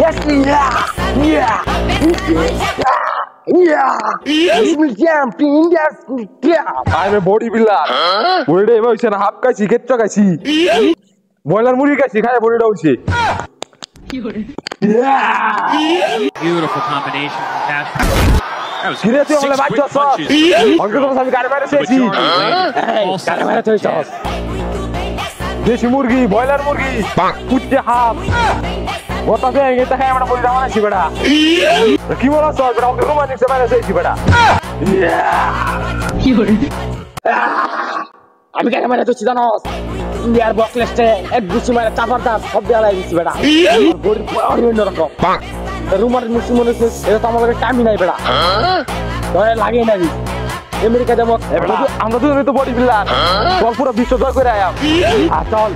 Yes, yeah, yeah, yeah. Indian champion, India's champ. I'm a bodybuilder. Body day hoyse na half kaisi ketcho kaisi. Boiler muri kaisi khaya body da hoyse. Beautiful combination from Cash. That was Kire tuh oleh 6 quick baca sos. punches. Angkat tuh sampai kare mana sesi. Kare mana tuh sos. Desi murgi, boiler murgi. Kucce half. Bota deh, kita kayak mana body da mana sih beda. Gimana sos? Beda untuk rumah nih sebenarnya sesi beda. আমি কেন মানে তুই জানোস ইন্ডিয়ার box লিস্টে এক গুছি মানে চাপার দাস সব দেওয়া লাগিয়েছি বেটা বড়ি অন্য রকম রুমার মুসলিম এটা তো আমাদের টাইমই নাই বেটা ধরে লাগে না আমেরিকা যাবো আমরা দুজনে তো বডি বিল্ডার চল পুরো বিশ্ব জয় করে আয়া চল